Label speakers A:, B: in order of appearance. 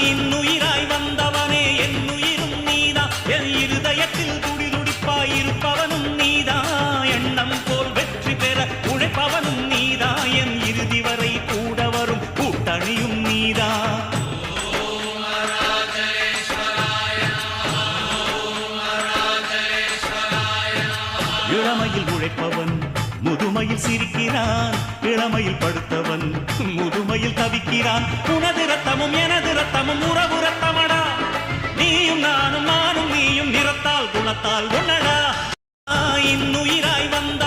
A: இன்னுயிராய் வந்தவனே என்னுயிரும் நீதா என் இருதயத்தில் துடிதுடிப்பாயிருப்பவனும் நீதா எண்ணம் போல் வெற்றி பெற உழைப்பவனும் நீதா என் இறுதி வரை கூட வரும் கூட்டணியும் நீதா இளமையில் உழைப்பவன் முதுமையில் சிரிக்கிறான் இளமையில் படுத்தவன் முதுமையில் தவிக்கிறான் உனது ரத்தமும் எனது ரத்தமும் உறவு ரத்தமடா நீயும் நானும் நானும் நீயும் நிறத்தால் குணத்தால் உன்னடா இன்னுயிராய் வந்த